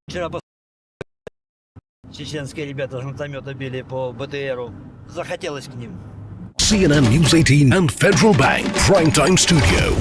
Вчера чеченские ребята с гранатомета били по БТРу. Захотелось к ним. CNN News 18 and Federal Bank Primetime Studio.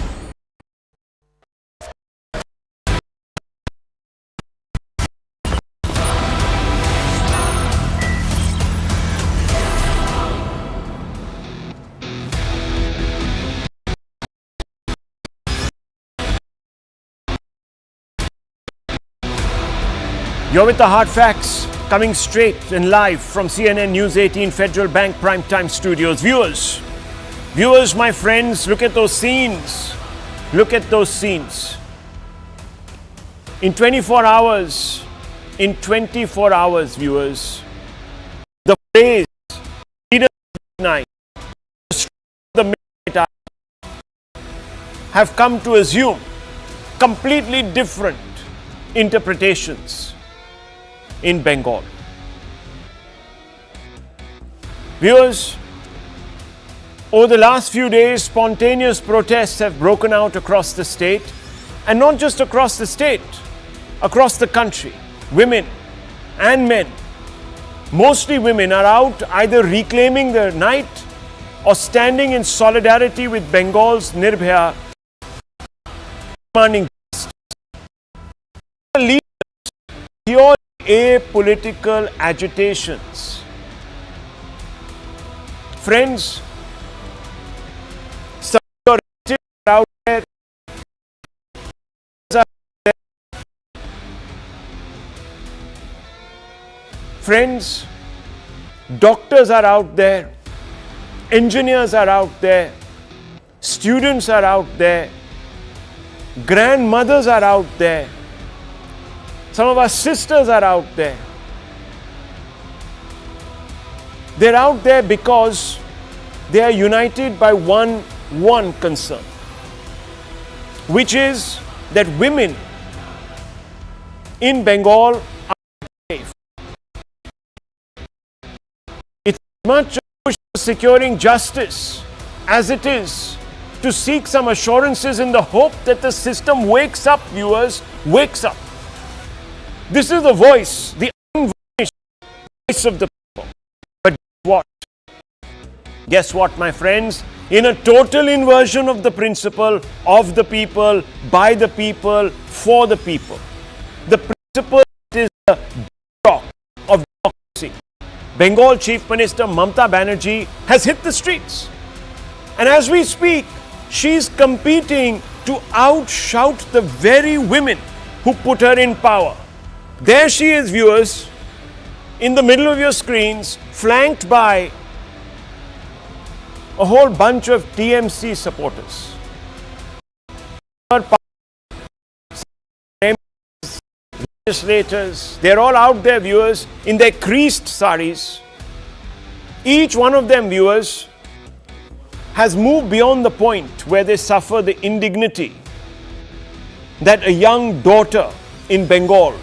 You're with the hard facts, coming straight and live from CNN News 18 Federal Bank Primetime Studios. Viewers, my friends, look at those scenes. Look at those scenes. In 24 hours, viewers, the phrase, leaders of the night, the midnight hour, have come to assume completely different interpretations in Bengal. Viewers, over the last few days, spontaneous protests have broken out across the state, and not just across the state, across the country. Women and men, mostly women, are out either reclaiming their night or standing in solidarity with Bengal's Nirbhaya, demanding justice. The leaders, pure apolitical agitations. Friends, some of your relatives are out there. Friends, doctors are out there. Engineers are out there. Students are out there. Grandmothers are out there. Some of our sisters are out there. They're out there because they are united by one concern, which is that women in Bengal are safe. It's as much a push for securing justice as it is to seek some assurances in the hope that the system wakes up, viewers, wakes up. This is the voice, the unvarnished voice of the people. But guess what, my friends? In a total inversion of the principle of the people, by the people, for the people. The principle is the bedrock of democracy. Bengal Chief Minister Mamata Banerjee has hit the streets. And as we speak, she's competing to outshout the very women who put her in power. There she is, viewers, in the middle of your screens, flanked by a whole bunch of TMC supporters. Legislators, they're all out there, viewers, in their creased saris. Each one of them, viewers, has moved beyond the point where they suffer the indignity that a young daughter in Bengal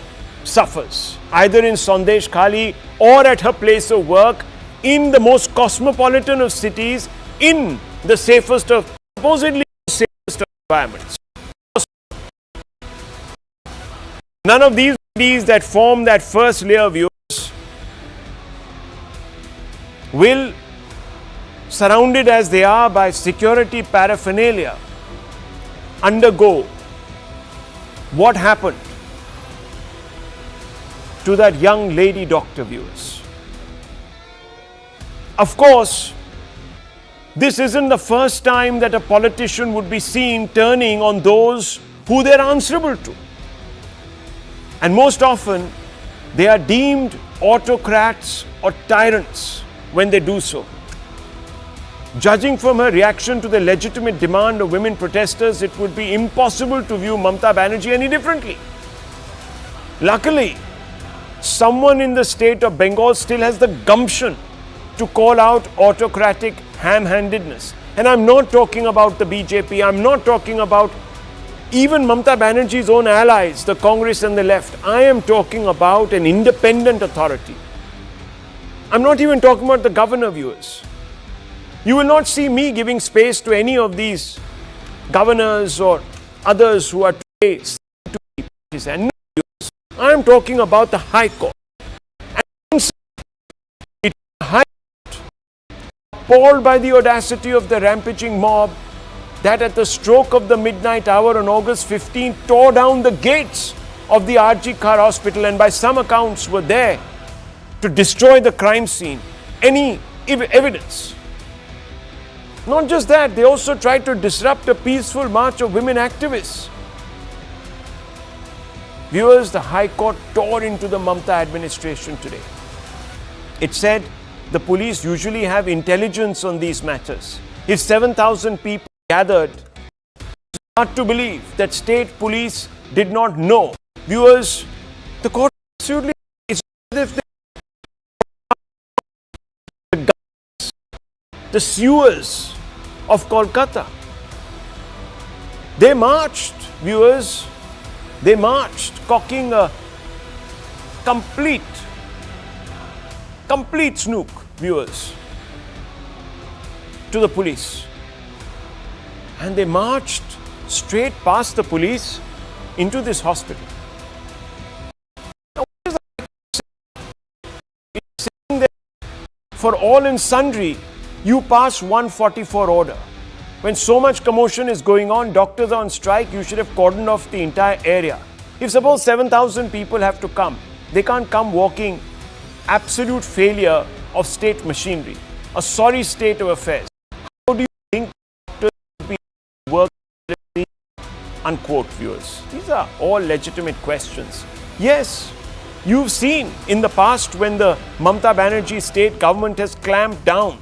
suffers, either in Sandesh Khali or at her place of work, in the most cosmopolitan of cities, in the safest of, supposedly safest of environments. None of these ladies that form that first layer, viewers, will, surrounded as they are by security paraphernalia, undergo what happened to that young lady doctor, viewers. Of course, this isn't the first time that a politician would be seen turning on those who they're answerable to. And most often, they are deemed autocrats or tyrants when they do so. Judging from her reaction to the legitimate demand of women protesters, it would be impossible to view Mamata Banerjee any differently. Luckily, someone in the state of Bengal still has the gumption to call out autocratic ham-handedness. And I'm not talking about the BJP, I'm not talking about even Mamata Banerjee's own allies, the Congress and the left. I am talking about an independent authority. I'm not even talking about the governor, viewers. You will not see me giving space to any of these governors or others who are today she said. No, I am talking about the High Court. And it High Court, appalled by the audacity of the rampaging mob that at the stroke of the midnight hour on August 15 tore down the gates of the RG Kar Hospital and by some accounts were there to destroy the crime scene, any evidence. Not just that, they also tried to disrupt a peaceful march of women activists. Viewers, the High Court tore into the Mamata administration today. It said the police usually have intelligence on these matters. If 7,000 people gathered, it's hard to believe that state police did not know. Viewers, the court absolutely is as if the sewers of Kolkata. They marched, viewers, they marched, cocking a complete snook, viewers, to the police. And they marched straight past the police into this hospital. Now, what is it's saying that for all and sundry, you pass 144 order. When so much commotion is going on, doctors are on strike, you should have cordoned off the entire area. If suppose 7,000 people have to come, they can't come walking. Absolute failure of state machinery, a sorry state of affairs. How do you think doctors will be working? Unquote, viewers. These are all legitimate questions. Yes, you've seen in the past when the Mamata Banerjee state government has clamped down,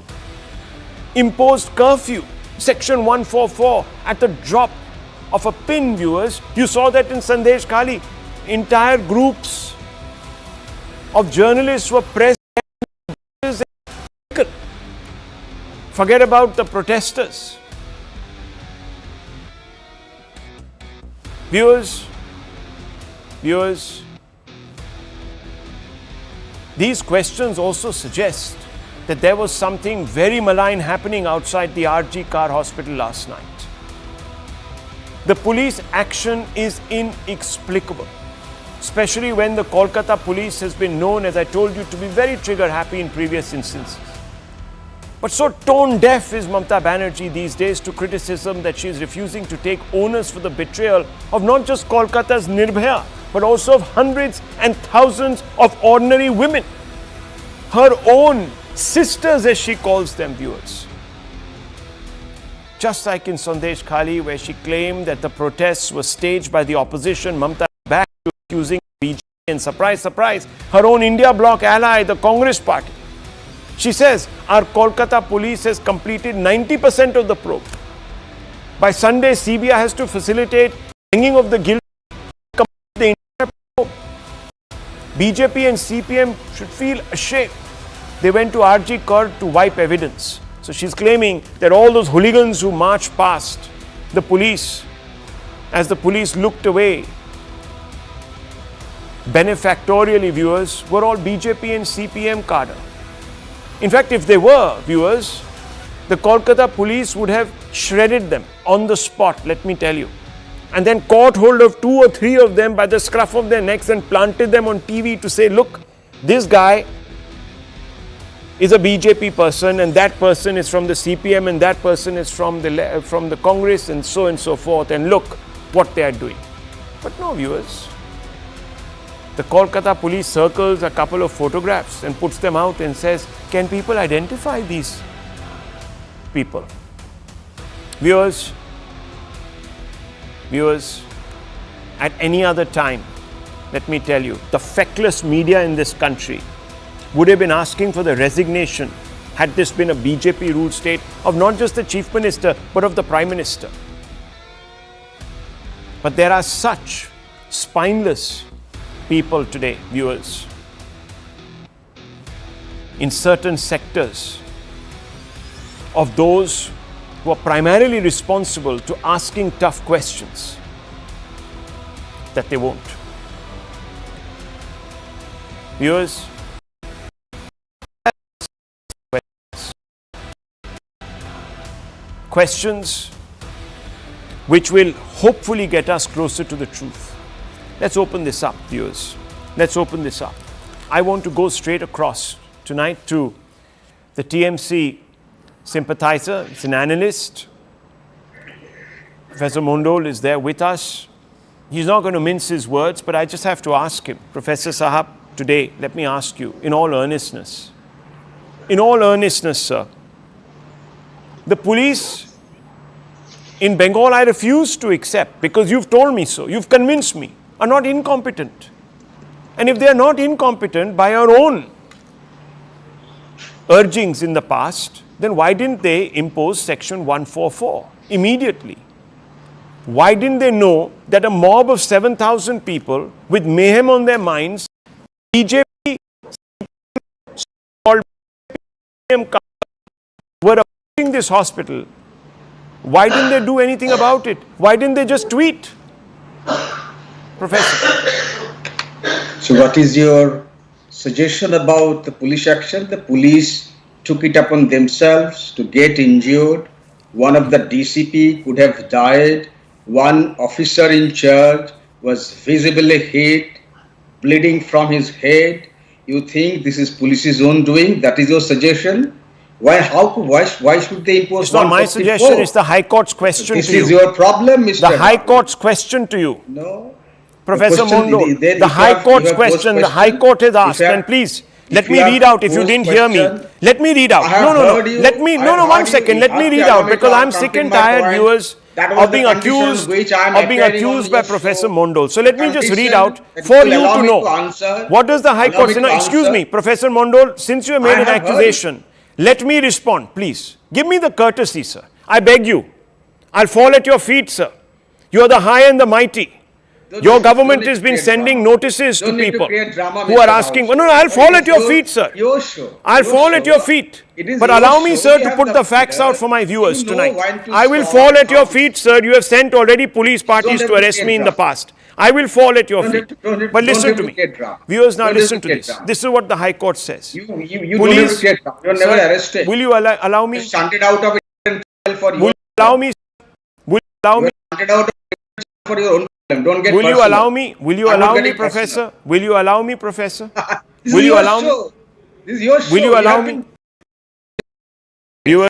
imposed curfew, Section 144 at the drop of a pin, viewers. You saw that in Sandesh Khali. Entire groups of journalists were pressed. Forget about the protesters. Viewers, these questions also suggest that there was something very malign happening outside the RG Kar Hospital last night. The police action is inexplicable, especially when the Kolkata police has been known, as I told you, to be very trigger happy in previous instances. But so tone deaf is Mamata Banerjee these days to criticism that she is refusing to take onus for the betrayal of not just Kolkata's Nirbhaya, but also of hundreds and thousands of ordinary women. Her own sisters, as she calls them, viewers. Just like in Sandesh Khali, where she claimed that the protests were staged by the opposition, Mamata back to accusing BJP, and surprise, surprise, her own India bloc ally, the Congress party. She says, our Kolkata police has completed 90% of the probe. By Sunday, CBI has to facilitate hanging of the guilty. The entire probe. BJP and CPM should feel ashamed. They went to RG Kar to wipe evidence. So she's claiming that all those hooligans who marched past the police, as the police looked away, benefactorially, viewers, were all BJP and CPM cadre. In fact, if they were, viewers, the Kolkata police would have shredded them on the spot, let me tell you, and then caught hold of 2 or 3 of them by the scruff of their necks and planted them on TV to say, look, this guy is a BJP person and that person is from the CPM and that person is from the Congress and so forth, and look what they are doing. But no, viewers. The Kolkata police circles a couple of photographs and puts them out and says, can people identify these people? Viewers, at any other time, let me tell you, the feckless media in this country would have been asking for the resignation, had this been a BJP-ruled state, of not just the Chief Minister, but of the Prime Minister. But there are such spineless people today, viewers, in certain sectors of those who are primarily responsible to asking tough questions, that they won't. Viewers, questions which will hopefully get us closer to the truth. Let's open this up, viewers. Let's open this up. I want to go straight across tonight to the TMC sympathizer. It's an analyst. Professor Mondal is there with us. He's not going to mince his words, but I just have to ask him, Professor Sahab, today, let me ask you, in all earnestness, sir, the police in Bengal, I refuse to accept, because you've told me so, you've convinced me, are not incompetent. And if they are not incompetent by our own urgings in the past, then why didn't they impose Section 144 immediately? Why didn't they know that a mob of 7,000 people with mayhem on their minds, BJP were approaching this hospital? Why didn't they do anything about it? Why didn't they just tweet? Professor. So what is your suggestion about the police action? The police took it upon themselves to get injured. One of the DCP could have died. One officer in charge was visibly hit, bleeding from his head. You think this is police's own doing? That is your suggestion? Why should they impose? It's not my suggestion, it's the High Court's question to you. This is your problem, Mr. The High Court's question to you. No. Professor Mondal, the High Court's question, the High Court has asked, and please, let me read out if you didn't hear me. Let me read out. No, 1 second, let me read out, because I'm sick and tired, viewers, of being accused by Professor Mondal. So let me just read out for you to know. What does the High Court say? No, excuse me, Professor Mondal, since you have made an accusation, let me respond, please. Give me the courtesy, sir. I beg you. I'll fall at your feet, sir. You are the high and the mighty. Your government has been sending notices to people who are asking, no, I'll fall at your feet, sir. I'll fall at your feet. But allow me, sir, to put the facts out for my viewers tonight. I will fall at your feet, sir. You have sent already police parties to arrest me in the past. I will fall at your feet. But listen to me. Viewers, now listen to this. This is what the High Court says. Police, you are never arrested. Will you allow me? Shunted out of it for you. Will you allow me? Will you allow me? Shunted out of it for your own. Don't get Will you personal. allow me? Will you allow me, Professor? Will you allow me, Professor? Will you allow me? This is your show. Will you allow me? Viewers,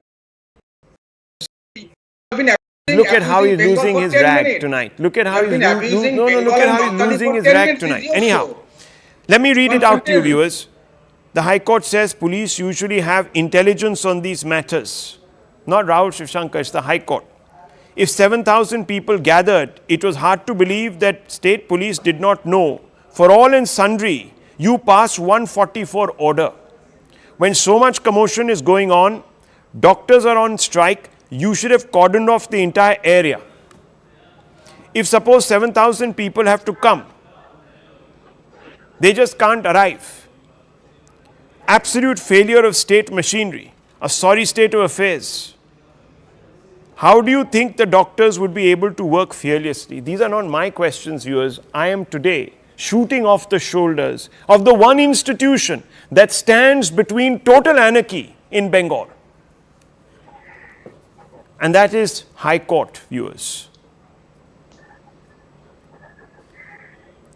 look at how he's losing his rag tonight. Look at how he's losing his rag tonight. Anyhow, let me read it out to you, viewers. The High Court says police usually have intelligence on these matters. Not Rahul Shivshankar, it's the High Court. If 7,000 people gathered, it was hard to believe that state police did not know. For all and sundry, you passed 144 order. When so much commotion is going on, doctors are on strike, you should have cordoned off the entire area. If suppose 7,000 people have to come, they just can't arrive. Absolute failure of state machinery, a sorry state of affairs. How do you think the doctors would be able to work fearlessly? These are not my questions, viewers. I am today shooting off the shoulders of the one institution that stands between total anarchy in Bengal. And that is High Court, viewers.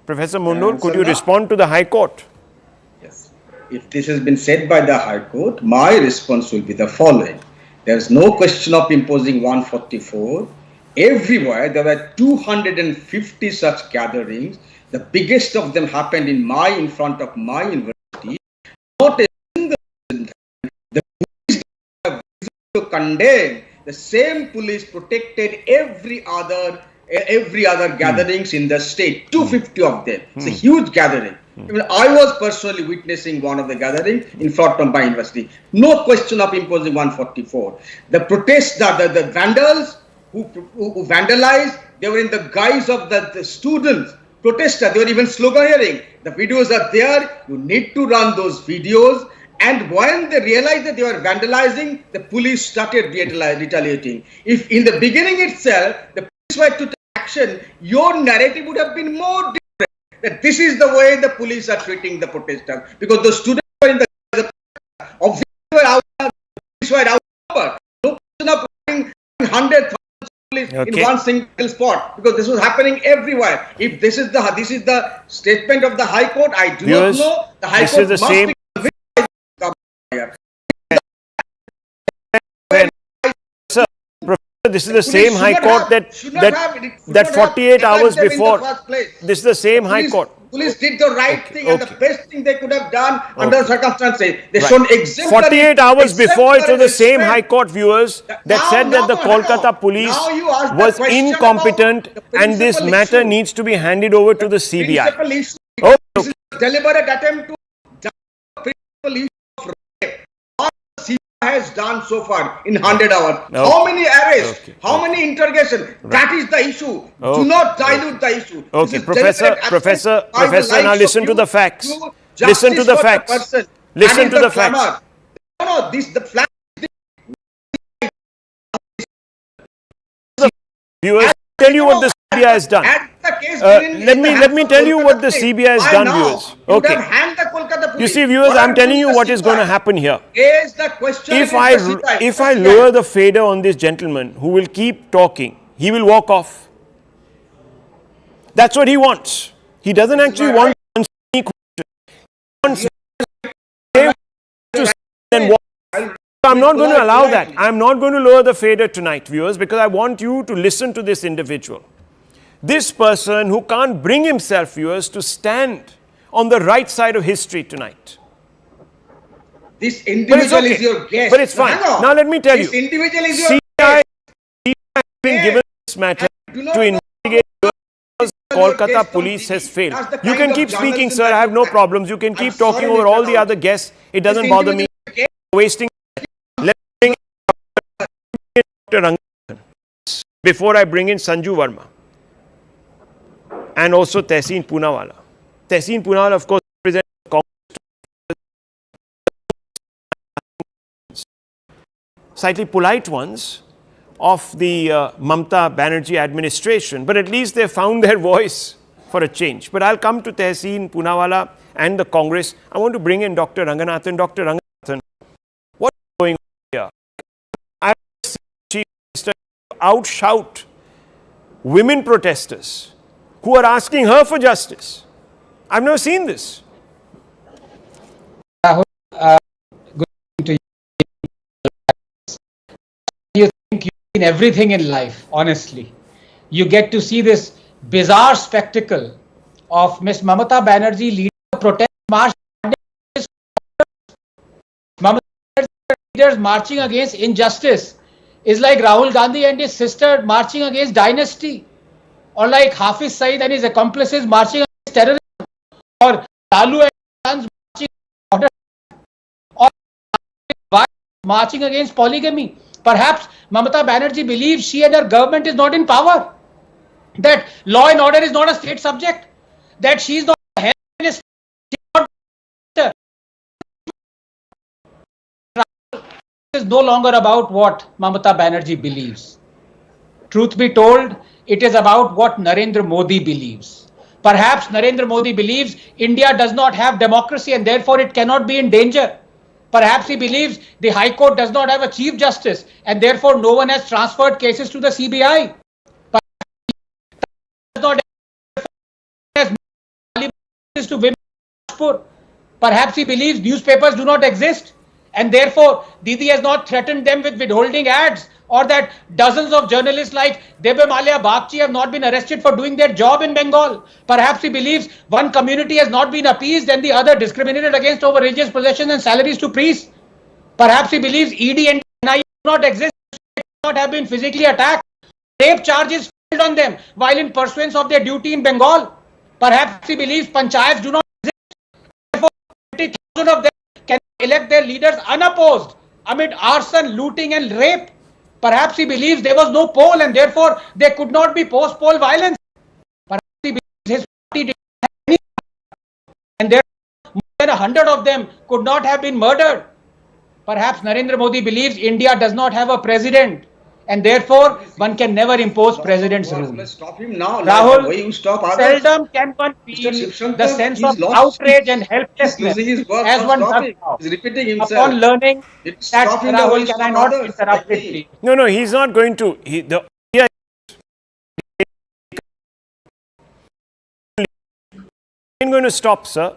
Professor Mondal, could you respond to the High Court? Yes. If this has been said by the High Court, my response will be the following. There is no question of imposing 144. Everywhere there were 250 such gatherings. The biggest of them happened in front of my university. Not a single the police to condemn. The same police protected every other gatherings in the state. 250 of them. It's a huge gathering. Even I was personally witnessing one of the gatherings in front of my university. No question of imposing 144. The protests, the vandals who vandalized, they were in the guise of the students, protesters. They were even sloganeering. The videos are there. You need to run those videos. And when they realized that they were vandalizing, the police started retaliating. If in the beginning itself, the police were to take action, your narrative would have been more different. That this is the way the police are treating the protesters, because the students were in the obviously were out, the police were outnumbered. No question of putting 100,000 police it in Okay. one single spot, because this was happening everywhere. If this is the statement of the High Court, I do Viewers, not know. The High this Court is the must same. be Sir, Professor, this is the Police same should High not Court have- that should not have- it should that not have 48 hours attacked them in the before. first place. This is the same High Court. Police did the right thing and the okay. best thing they could have done under the circumstances. They Right. shown exemplary. 48 hours before, it was the same restraint. High Court, viewers, that Now- said that the now- Kolkata now police you ask the was question incompetent about the and this principal matter issue. needs to be handed over to the CBI. Principal issue. Oh, This is a deliberate attempt to judge the principal issue of rape. What the CBI has done so far in 100 hours. Okay. How many arrests? Okay. How many interrogations? That is the issue. Okay. Do not dilute the issue. This Okay, is Professor, deliberate attempt Professor, by the Professor, now likes listen of to you the facts. to Listen to justice the for facts. person. Listen That is to the facts. clamor. No, this the flag. Viewers, tell you what the CBI has done. Had the case Uh, been in let the me- hands let me of tell you Kolkata what the police, CBI has by done, now, viewers. you would Okay. have handed the Kolkata police. You see, viewers, What I'm are telling you the what is going to CBI? happen here. Raise the question If against the CBI. if I lower the fader on this gentleman who will keep talking, he will walk off. That's what he wants. He doesn't actually want to answer any question. He wants to sit and walk. I'm not going to allow that. I'm not going to lower the fader tonight, viewers, because I want you to listen to this individual. This person who can't bring himself, viewers, to stand on the right side of history tonight. This individual okay. is your guest. But it's fine. Hang on. Now let me tell This you. individual is your CBI guest. has been Yes. given this matter do not to know investigate because your Kolkata guest on police TV. has failed. That's the You kind can of keep speaking, journalism sir. I that have you no have. problems. You can keep I'm talking sorry, over Mr. all the Rao. other guests. It doesn't This bother me. individual Wasting. Let me bring in Dr. Ranganathan before I bring in Sanju Verma and also Tehseen Poonawala. Tehseen Poonawala, of course, represents slightly polite ones of the Mamata Banerjee administration, but at least they found their voice for a change. But I'll come to Tehseen Poonawala and the Congress. I want to bring in Dr. Ranganathan. Dr. Ranganathan, what is going on here? I see Chief Minister outshout women protesters who are asking her for justice. I've never seen this. Rahul, good to you. You think you've seen everything in life, honestly. You get to see this bizarre spectacle of Miss Mamata Banerjee leading a protest march. Mamata Banerjee leaders marching against injustice is like Rahul Gandhi and his sister marching against dynasty, or like Hafiz Saeed and his accomplices marching against terrorism, or Lalu and his sons marching against polygamy. Perhaps Mamata Banerjee believes she and her government is not in power, that law and order is not a state subject, that she is not a health minister. It is no longer about what Mamata Banerjee believes. Truth be told, it is about what Narendra Modi believes. Perhaps Narendra Modi believes India does not have democracy and therefore it cannot be in danger. Perhaps he believes the High Court does not have a Chief Justice and therefore no one has transferred cases to the CBI. Perhaps to women. Perhaps he believes newspapers do not exist and therefore Didi has not threatened them with withholding ads, or that dozens of journalists like Debe Malia Bagchi have not been arrested for doing their job in Bengal. Perhaps he believes one community has not been appeased and the other discriminated against over religious possessions and salaries to priests. Perhaps he believes ED and NIA do not exist, not have been physically attacked. Rape charges filed on them while in pursuance of their duty in Bengal. Perhaps he believes panchayats do not exist. Therefore, 20,000 of them can elect their leaders unopposed amid arson, looting and rape. Perhaps he believes there was no poll and therefore there could not be post-poll violence. Perhaps he believes his party did not have any, and therefore more than 100 of them could not have been murdered. Perhaps Narendra Modi believes India does not have a president and therefore one can never impose president's rule. Let's stop him now. Rahul, Why you stop others? seldom can one feel the sense of outrage and helplessness his work as one does stopping. now. He's repeating himself. Upon learning that, Stop him the way Rahul, you can I stop not others. interrupt it, please? No, he's not going to. The idea ain't going to stop, sir.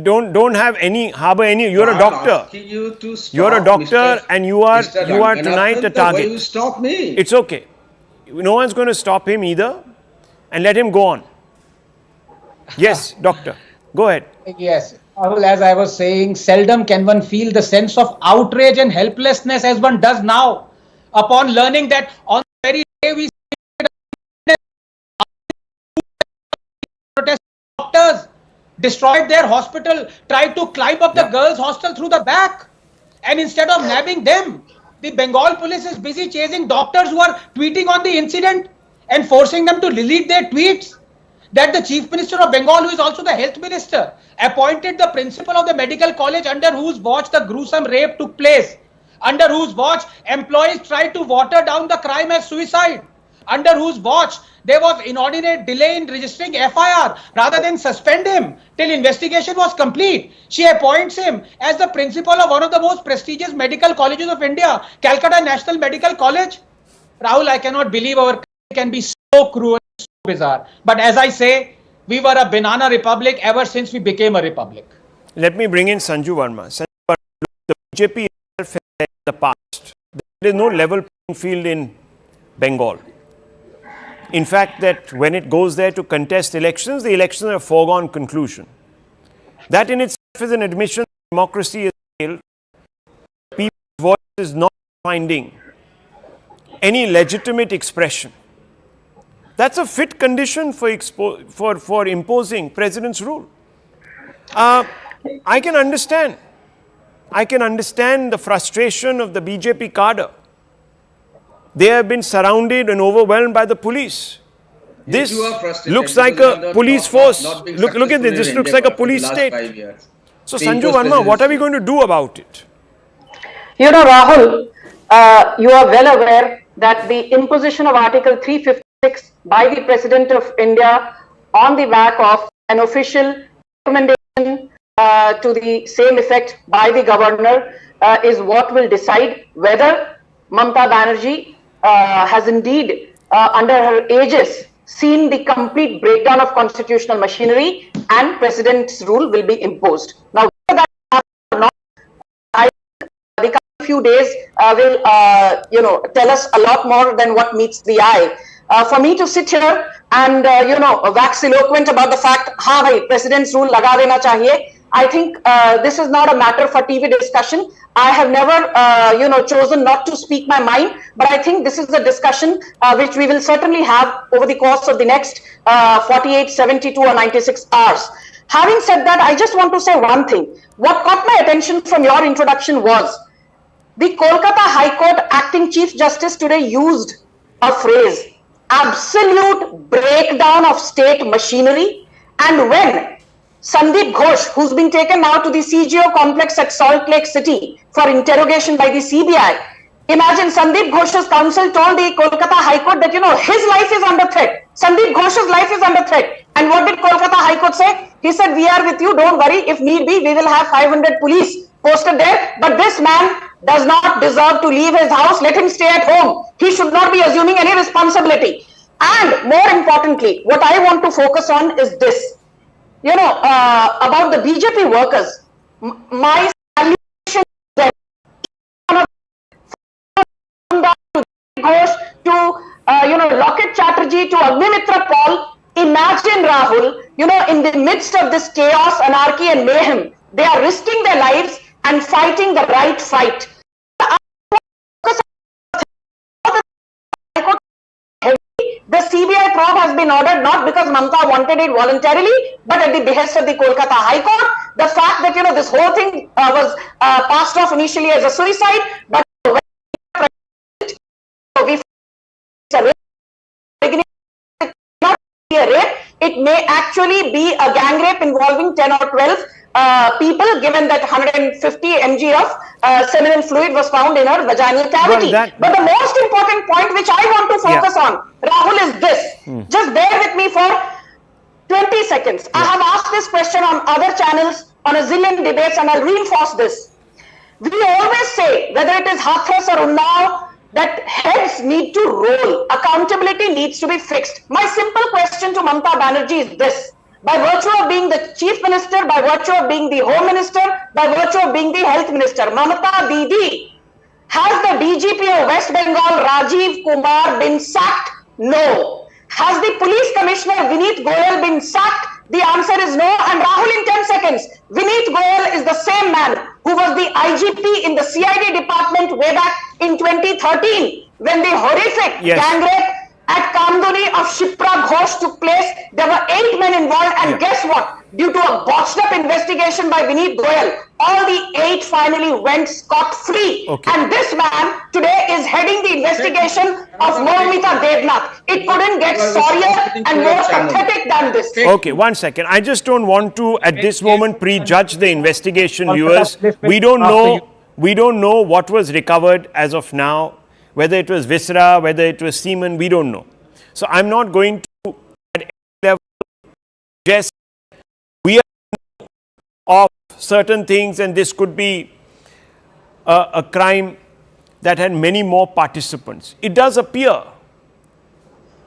Don't harbor any. You're a doctor. I'm asking you to stop, You're a doctor, Mr. and you are Mr. tonight a Ranganathan, target. the way you stop me. It's okay. No one's going to stop him either, and let him go on. Yes, doctor. Go ahead. Yes, Rahul, as I was saying, seldom can one feel the sense of outrage and helplessness as one does now upon learning that on the very day we protest doctors destroyed their hospital, tried to climb up the girls' hostel through the back, and instead of nabbing them, the Bengal police is busy chasing doctors who are tweeting on the incident and forcing them to delete their tweets. That the Chief Minister of Bengal, who is also the Health Minister, appointed the principal of the medical college under whose watch the gruesome rape took place, under whose watch employees tried to water down the crime as suicide, under whose watch there was inordinate delay in registering FIR rather than suspend him till investigation was complete. She appoints him as the principal of one of the most prestigious medical colleges of India, Calcutta National Medical College. Rahul, I cannot believe our country can be so cruel, so bizarre. But as I say, we were a banana republic ever since we became a republic. Let me bring in Sanju Verma. Sanju Verma, the BJP itself in the past, there is no level playing field in Bengal. In fact, that when it goes there to contest elections, the elections are a foregone conclusion. That in itself is an admission that democracy is failed. People's voice is not finding any legitimate expression. That's a fit condition for imposing president's rule. I can understand. I can understand the frustration of the BJP cadre. They have been surrounded and overwhelmed by the police. This looks like a police force. Look at this. This looks like a police state. So, Sanju Verma, what are we going to do about it? You know, Rahul, you are well aware that the imposition of Article 356 by the President of India on the back of an official recommendation to the same effect by the governor is what will decide whether Mamata Banerjee has indeed, under her aegis, seen the complete breakdown of constitutional machinery and President's rule will be imposed. Now, whether that happens or not, I think the coming few days will, tell us a lot more than what meets the eye. For me to sit here and, wax eloquent about the fact, हाँ भाई, President's rule लगा देना चाहिए, I think this is not a matter for TV discussion. I have never, chosen not to speak my mind, but I think this is a discussion which we will certainly have over the course of the next 48, 72 or 96 hours. Having said that, I just want to say one thing. What caught my attention from your introduction was the Kolkata High Court acting Chief Justice today used a phrase, absolute breakdown of state machinery, and when Sandeep Ghosh, who's been taken now to the CGO complex at Salt Lake City for interrogation by the CBI. Imagine Sandeep Ghosh's counsel told the Kolkata High Court that, his life is under threat. Sandeep Ghosh's life is under threat. And what did Kolkata High Court say? He said, we are with you, don't worry. If need be, we will have 500 police posted there. But this man does not deserve to leave his house. Let him stay at home. He should not be assuming any responsibility. And more importantly, what I want to focus on is this. About the BJP workers, my salutation to Ghosh, to Locket Chatterjee, to Agnimitra Paul. Imagine, Rahul, in the midst of this chaos, anarchy and mayhem, they are risking their lives and fighting the right fight. The CBI probe has been ordered not because Mamata wanted it voluntarily, but at the behest of the Kolkata High Court. The fact that, this whole thing was passed off initially as a suicide, but it may actually be a gang rape involving 10 or 12 people, given that 150 mg of seminal fluid was found in her vaginal cavity. But the most important point which I want to focus on, Rahul, is this. Just bear with me for 20 seconds. I have asked this question on other channels, on a zillion debates, and I'll reinforce this. We always say, whether it is Hathras or Unnao, that heads need to roll. Accountability needs to be fixed. My simple question to Mamata Banerjee is this. by virtue of being the chief minister, by virtue of being the home minister, by virtue of being the health minister. Mamata Didi, has the DGP of West Bengal, Rajiv Kumar, been sacked? No. Has the police commissioner, Vineet Goyal, been sacked? The answer is no. And Rahul, in 10 seconds, Vineet Goyal is the same man who was the IGP in the CID department way back in 2013 when the horrific gang rape at Kamduni of Shipra Ghosh took place. There were 8 men involved, and guess what? Due to a botched up investigation by Vineet Goyal, all the 8 finally went scot-free. And this man today is heading the investigation of Mamata Devnath. It couldn't get sorrier and more pathetic than this. Okay, 1 second. I just don't want to, at this moment, prejudge the investigation, viewers. We don't know what was recovered as of now. Whether it was viscera, whether it was semen, we don't know. So I'm not going to, at any level, suggest we are of certain things and this could be a crime that had many more participants. It does appear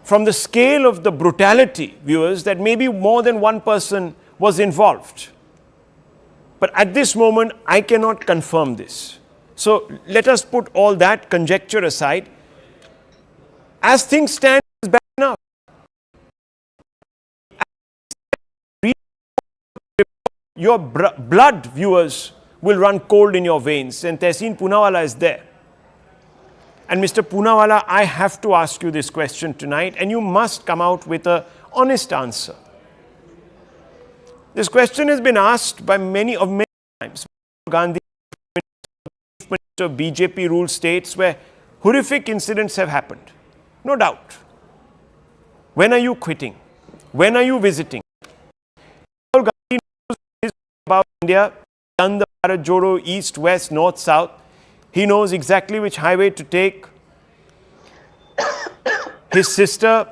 from the scale of the brutality, viewers, that maybe more than one person was involved. But at this moment, I cannot confirm this. So let us put all that conjecture aside. As things stand, it's bad enough. Your blood, viewers, will run cold in your veins. And Tehseen Poonawalla is there. And Mr. Poonawalla, I have to ask you this question tonight, and you must come out with an honest answer. This question has been asked by many times. Gandhi, of BJP ruled states where horrific incidents have happened. No doubt. When are you quitting? When are you visiting? Rahul Gandhi knows about India, done the Bharat Jodo, east, west, north, south. He knows exactly which highway to take. His sister,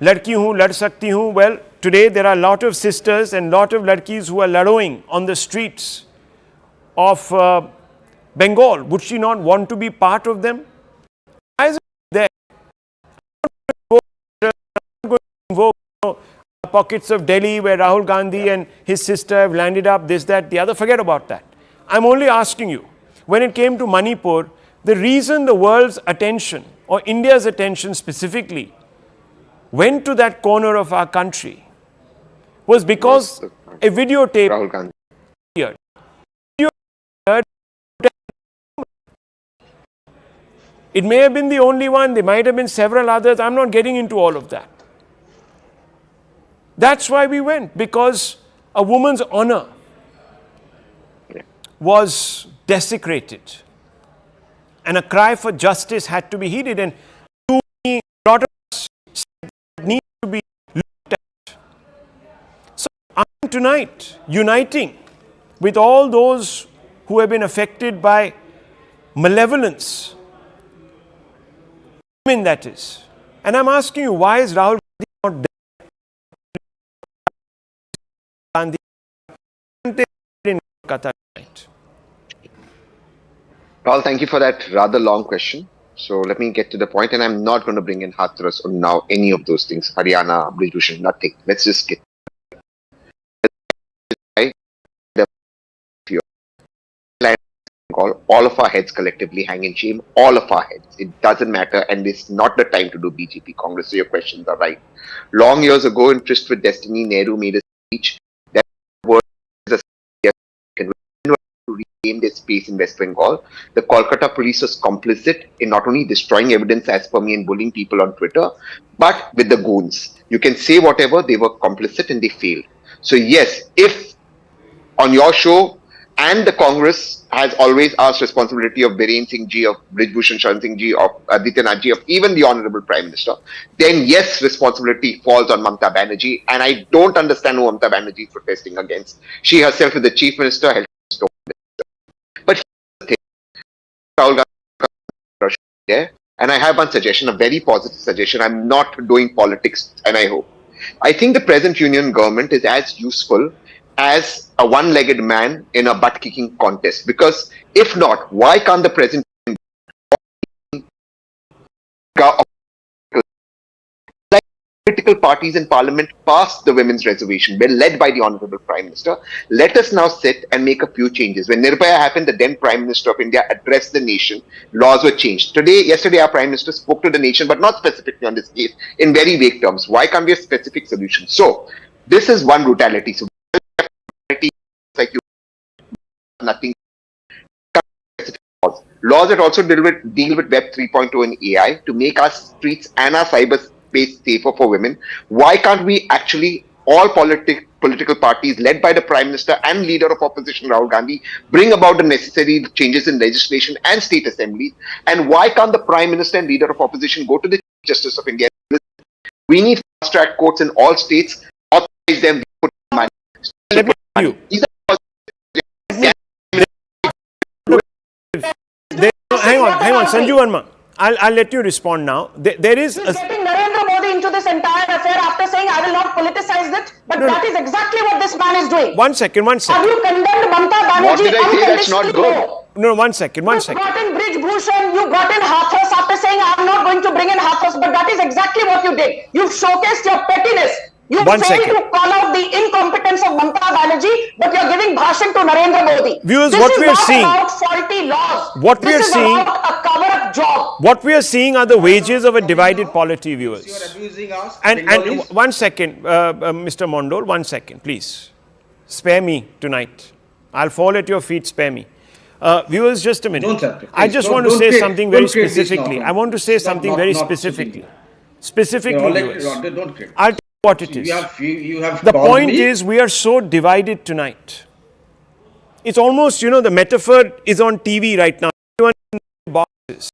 ladki hoon, lad sakti hoon. Well, today there are a lot of sisters and lot of ladkis who are ladoing on the streets of Bengal. Would she not want to be part of them? Why is it there? Pockets of Delhi where Rahul Gandhi and his sister have landed up, this, that, the other. Forget about that. I'm only asking you, when it came to Manipur, the reason the world's attention, or India's attention specifically, went to that corner of our country was because a videotape Rahul Gandhi appeared. It may have been the only one, there might have been several others. I'm not getting into all of that. That's why we went, because a woman's honor was desecrated. And a cry for justice had to be heeded. And to me, a lot of us said that needs to be looked at. So I'm tonight uniting with all those who have been affected by malevolence. Women, that is. And I'm asking you, why is Rahul Gandhi not Gandhi in Kolkata tonight? Rahul, thank you for that rather long question. So let me get to the point, and I'm not going to bring in Hathras or now any of those things. Haryana, Brijbhushan, nothing. Let's just get all of our heads collectively hang in shame. All of our heads. It doesn't matter, and it's not the time to do BJP Congress. So your questions are right. Long years ago, in Tryst with Destiny, Nehru made a speech that was to reclaim their space in West Bengal. The Kolkata police was complicit in not only destroying evidence as per me and bullying people on Twitter, but with the goons. You can say whatever, they were complicit and they failed. So yes, if on your show, and the Congress has always asked responsibility of Biren Singh Ji, of Brijbhushan Sharan Singh Ji, of Aditya Nath Ji, of even the Honorable Prime Minister, then yes, responsibility falls on Mamata Banerjee. And I don't understand who Mamata Banerjee is protesting against. She herself is the Chief Minister, Health Minister. But here's the thing, Rahul Gandhi there, and I have one suggestion, a very positive suggestion. I'm not doing politics, and I hope. I think the present union government is as useful as a one-legged man in a butt-kicking contest. Because if not, why can't the present political parties in parliament passed the women's reservation, were led by the Honorable Prime Minister. Let us now sit and make a few changes. When Nirbhaya happened, the then Prime Minister of India addressed the nation. Laws were changed. Yesterday, our Prime Minister spoke to the nation, but not specifically on this case, in very vague terms. Why can't we have specific solutions? So, this is one brutality. So, like you, nothing. Laws that also deal with Web 3.0 and AI to make our streets and our cyberspace safer for women. Why can't we actually, all political parties led by the Prime Minister and leader of opposition Rahul Gandhi, bring about the necessary changes in legislation and state assemblies? And why can't the Prime Minister and leader of opposition go to the Chief Justice of India? We need fast-track courts in all states, authorize them, put money. Let me tell you. Hang on, Sanju Verma. I'll let you respond now. There is He's getting Narendra Modi into this entire affair after saying, I will not politicize it. But that is exactly what this man is doing. One second. Have you condemned Mamata Banerjee? What did I say? That's not good. No, one second. You brought in Brij Bhushan, you brought in Hathras after saying, I'm not going to bring in Hathras. But that is exactly what you did. You've showcased your pettiness. You failed to call out the incompetence of Mamata Banerjee, but you're giving bhashan to Narendra Modi. Viewers, this what is we are not seeing, about faulty laws. What we are this is seeing, about a cover-up job. What we are seeing are the wages of a divided polity, viewers. You are abusing us. And Bengalis. one second, Mr. Mondol, 1 second, please. Spare me tonight. I'll fall at your feet, spare me. Viewers, just a minute. Don't have to, I please. just Don't- want to don't say create- something don't very create this specifically. now. I want to say something very not specifically. sitting Specifically, You're viewers. don't create. I'll tell you what it is. You have The called point me. is, we are so divided tonight. It's almost, the metaphor is on TV right now. Everyone in their boxes.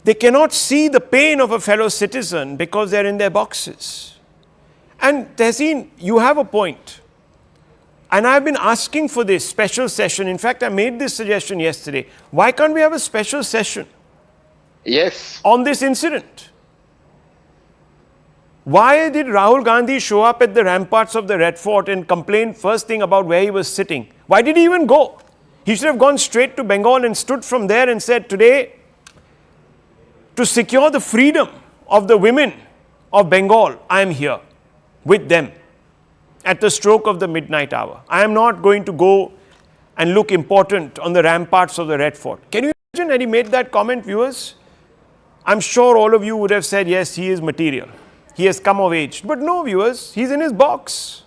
They cannot see the pain of a fellow citizen because they're in their boxes. And Tehseen, you have a point. And I've been asking for this special session. In fact, I made this suggestion yesterday. Why can't we have a special session Yes. on this incident? Why did Rahul Gandhi show up at the ramparts of the Red Fort and complain first thing about where he was sitting? Why did he even go? He should have gone straight to Bengal and stood from there and said, today, to secure the freedom of the women of Bengal, I am here with them at the stroke of the midnight hour. I am not going to go and look important on the ramparts of the Red Fort. Can you imagine had he made that comment, viewers? I'm sure all of you would have said, yes, he is material. He has come of age. But no, viewers, he's in his box.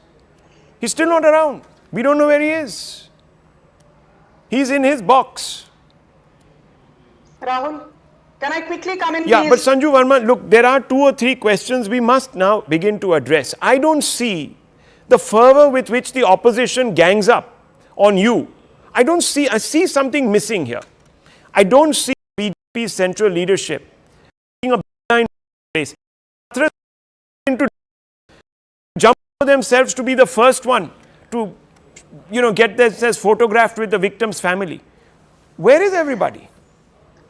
He's still not around. We don't know where he is. He's in his box. Rahul, can I quickly come in, Yeah, please? but Sanju Verma, look, there are 2 or 3 questions we must now begin to address. I don't see the fervor with which the opposition gangs up on you. I see something missing here. I don't see BJP's central leadership being a behind place. To jump for themselves to be the first one to, get themselves photographed with the victim's family. Where is everybody?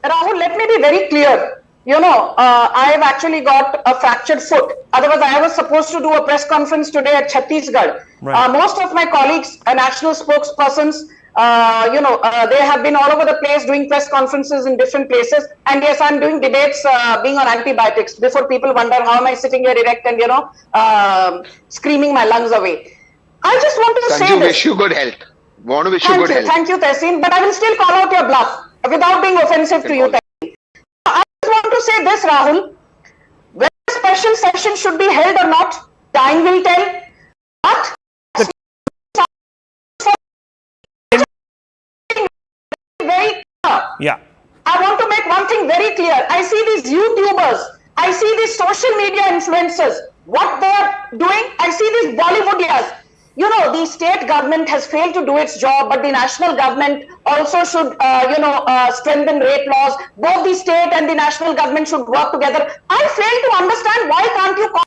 Rahul, let me be very clear. I have actually got a fractured foot. Otherwise, I was supposed to do a press conference today at Chhattisgarh. Right. Most of my colleagues, national spokespersons, they have been all over the place doing press conferences in different places. And yes, I'm doing debates being on antibiotics before people wonder how am I sitting here erect and, screaming my lungs away. I just want to say Sanju, this. wish you good health. Want to wish you good health. Thank you, Tehseen. But I will still call out your bluff without being offensive to you, Tehseen. I just want to say this, Rahul. Whether a special session should be held or not, time will tell. But very clear. Yeah. I want to make one thing very clear. I see these YouTubers, I see these social media influencers, what they are doing. I see these Bollywoodias. The state government has failed to do its job, but the national government also should, strengthen rape laws. Both the state and the national government should work together. I fail to understand why can't you call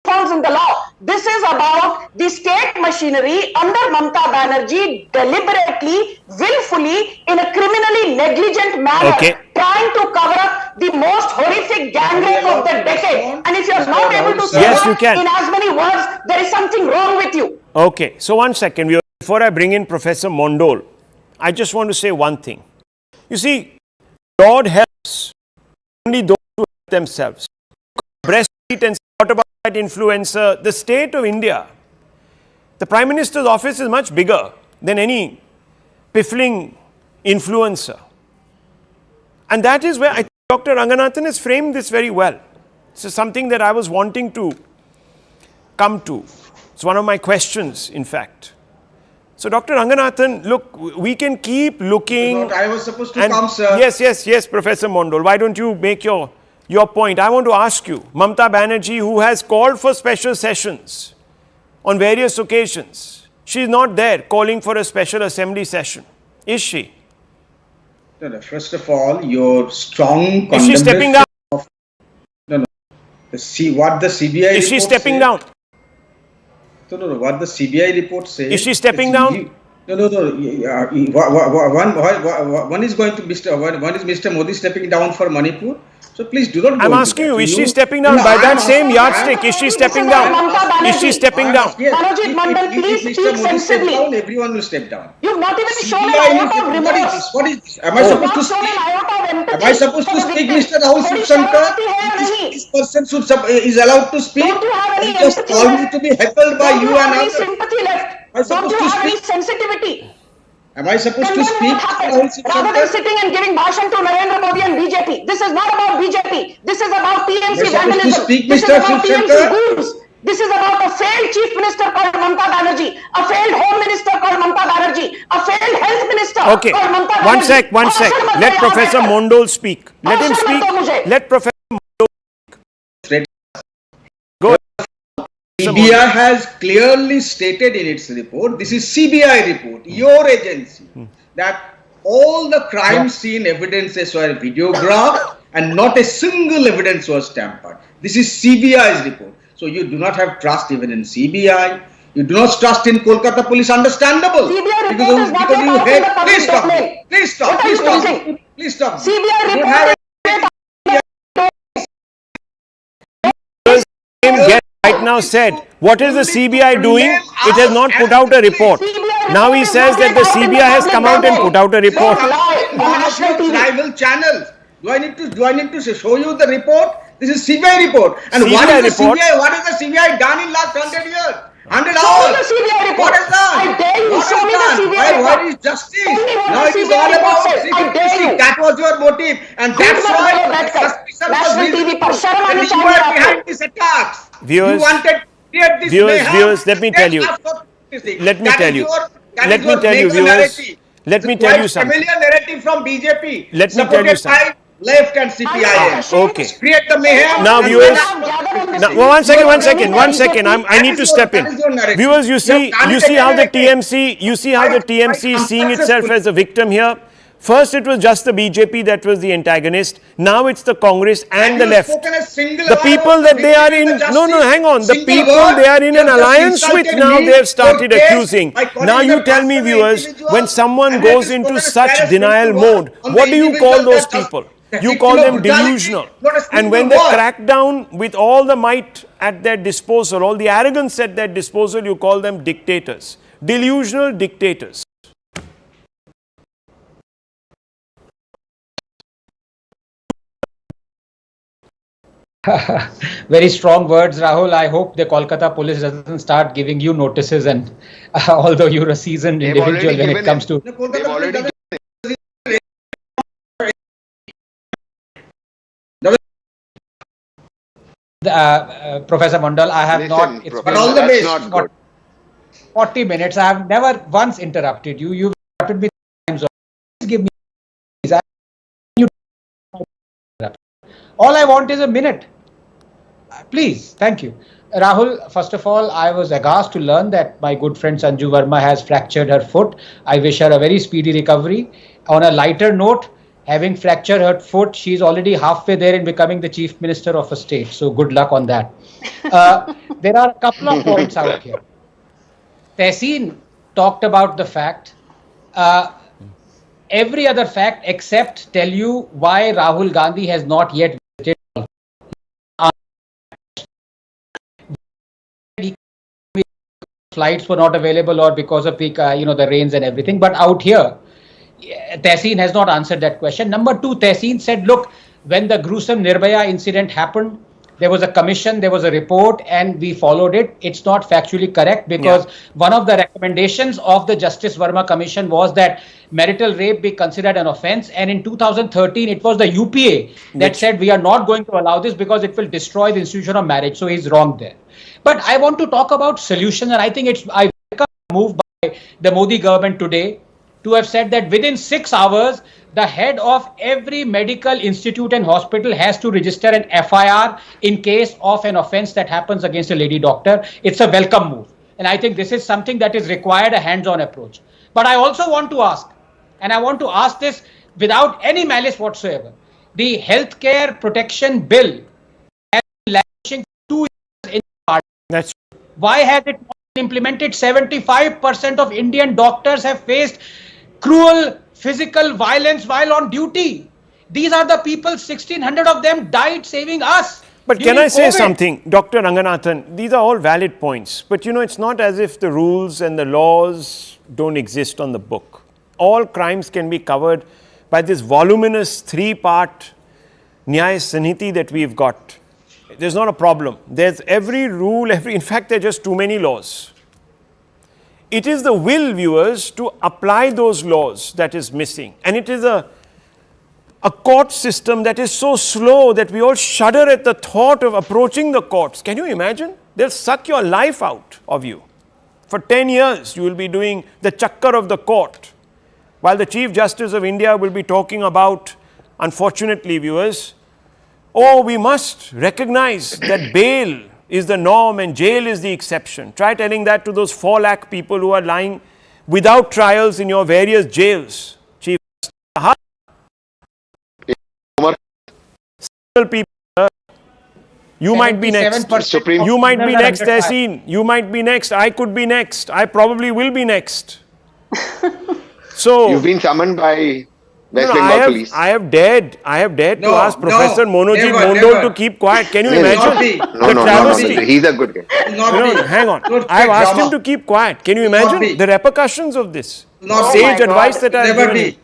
this in the law. This is about the state machinery under Mamata Banerjee deliberately, willfully, in a criminally negligent manner, trying to cover up the most horrific gang rape of the decade. And if you're not able to say that in as many words, there is something wrong with you. Okay, so 1 second. Before I bring in Professor Mondol, I just want to say one thing. You see, God helps only those who help themselves. Breastfeed and what about that influencer? The state of India, the Prime Minister's office is much bigger than any piffling influencer. And that is where I think Dr. Ranganathan has framed this very well. This is something that I was wanting to come to. It's one of my questions, in fact. So, Dr. Ranganathan, look, we can keep looking. I was supposed to come, sir. Yes, Professor Mondal. Why don't you make your point? I want to ask you, Mamata Banerjee, who has called for special sessions on various occasions, she is not there calling for a special assembly session, is she? No. First of all, your strong Is she stepping down? Of, no. What the CBI is she stepping down? No. What the CBI report says. Is she stepping down? No. One is going to one is Mr. Modi stepping down for Manipur. So please do not. I'm asking you, is she stepping down by that same yardstick? Is she stepping down? Is she stepping down? Banerjee, Mandal, please speak sensibly. Everyone will step down. You've not even shown an iota of remorse. What is this? Am I supposed to speak? Am I supposed to speak, Mr. Rahul Shankar? This person is allowed to speak. Don't you have any just empathy call me left? to be heckled by Don't you you have and any others. sympathy left? Don't you have any sensitivity? Am I supposed Then to what speak? happens? Rather than sitting and giving bhashan to Narendra Modi and BJP, this is not about BJP. This is about TMC Am I supposed to vandalism. speak, This is Mr. about TMC Shankar? goons. This is about a failed chief minister called Mamata Banerjee, a failed home minister called Mamata Banerjee, a failed health minister Okay, called Mamata Banerjee. one sec. Let Professor Mondal speak. Let him speak. Let Professor Mondal speak. Go. CBI has clearly stated in its report, this is CBI report, your agency, that all the crime scene evidences were videographed and not a single evidence was tampered. This is CBI's report. So you do not have trust even in CBI. You do not trust in Kolkata police, understandable. CBI report is not yet you out in hate. the public domain. Please stop. What are you using? Please stop. CBI You report have Get right now said, what is the CBI doing? It has not put out a report. Now he says that the CBI has come out and put out a report. one of your rival channels. Do I need to show you the report? This is CBI report. And what CBI is the report? CBI? What is the CBI done in last 100 years? 100 Show hours. me the CBI report. What is done? I dare you, What show is me the done? CBI report. Why is justice? Tell me what Now the it is CBI all report about says. I dare you. That was your motive. And Who's that's not why aware of that guy? suspicion was National TV reasonable. पर शर्म आनी And you चाहिए were आपको. behind these attacks. Viewers, You wanted to create this mayhem. viewers, let me tell you. Let me tell you. Let me tell you, viewers. Let me tell you something. Familiar narrative from BJP. Let me tell you something. Left and CPIM. Okay. Create the mayhem. Now, and viewers. then- Now, one second. I need to step in. Viewers, you see how the TMC is seeing itself as a victim here. First, it was just the BJP that was the antagonist. Now it's the Congress and the left. The people that they are in, hang on. The people they are in an alliance with now, they have started accusing. Now you tell me, viewers, when someone goes into such denial mode, what do you call those people? You call them delusional. And when they crack down with all the might at their disposal, all the arrogance at their disposal, you call them dictators. Delusional dictators. Very strong words, Rahul. I hope the Kolkata police doesn't start giving you notices, and although you're a seasoned individual when it comes to... They've already Professor Mandal, I have not... It's been all the best. Not good. 40 minutes. I have never once interrupted you. You've interrupted me times. Please give me... All I want is a minute. Please, thank you. Rahul, first of all, I was aghast to learn that my good friend Sanju Verma has fractured her foot. I wish her a very speedy recovery. On a lighter note, having fractured her foot, she's already halfway there in becoming the chief minister of a state. So good luck on that. There are a couple of points out here. Tehseen talked about the fact, every other fact except tell you why Rahul Gandhi has not yet visited. Flights were not available or because of the rains and everything. But out here, Tehseen has not answered that question. Number two, Tehseen said, look, when the gruesome Nirbhaya incident happened, there was a commission, there was a report, and we followed it. It's not factually correct because one of the recommendations of the Justice Verma Commission was that marital rape be considered an offence. And in 2013, it was the UPA that said we are not going to allow this because it will destroy the institution of marriage. So he's wrong there. But I want to talk about solutions, and I think I welcome the move by the Modi government today to have said that within 6 hours, the head of every medical institute and hospital has to register an FIR in case of an offence that happens against a lady doctor. It's a welcome move. And I think this is something that is required a hands-on approach. But I also want to ask, and I want to ask this without any malice whatsoever, the healthcare protection bill has been languishing for 2 years in Parliament. Why has it not been implemented? 75% of Indian doctors have faced cruel physical violence while on duty. These are the people, 1,600 of them died saving us. But can I say something, Dr. Ranganathan? These are all valid points. But it's not as if the rules and the laws don't exist on the book. All crimes can be covered by this voluminous 3-part Nyaya Sanhiti that we've got. There's not a problem. There's every rule, in fact, there are just too many laws. It is the will, viewers, to apply those laws that is missing. And it is a court system that is so slow that we all shudder at the thought of approaching the courts. Can you imagine? They'll suck your life out of you. For 10 years, you will be doing the chakkar of the court. While the Chief Justice of India will be talking about, unfortunately, viewers, we must recognize that bail is the norm and jail is the exception. Try telling that to those 4 lakh people who are lying without trials in your various jails. Chief people, you might be next. You might be next, Tehseen. You might be next. I could be next. I probably will be next. So you've been summoned by West Bengal police. I have dared to ask Professor Monojit Mondol to keep quiet. Can you imagine? No. He's a good guy. Hang on. I have asked him to keep quiet. Can you imagine the repercussions of this? Sage advice that I have given him.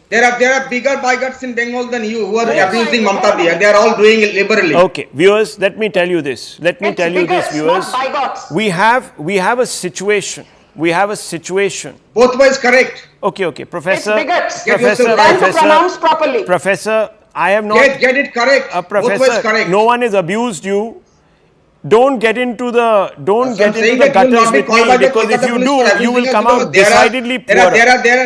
There are bigger bigots in Bengal than you who are abusing Mamata, and they are all doing it liberally. Okay, viewers, let me tell you this. Viewers. We have a situation. Both ways correct. Okay, Professor. Professor, I have not. Get it correct. Professor, both ways correct. No one has abused you. Don't get into the gutters with me, because if you do, you will come out decidedly poorer.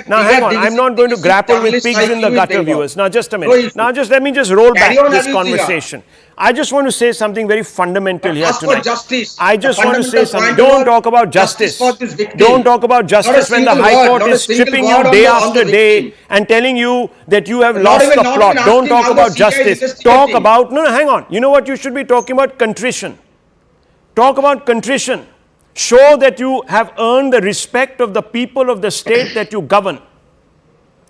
Now hang on, I'm not going to grapple with pigs in the gutter, viewers. Now just a minute. Now just let me just roll back this conversation. I just want to say something very fundamental here tonight. I just want to say something. Don't talk about justice. Don't talk about justice when the High Court is stripping you day after day and telling you that you have lost the plot. Don't talk about justice. Talk about, no, hang on. You know what you should be talking about? Contrition. Talk about contrition. Show that you have earned the respect of the people of the state that you govern.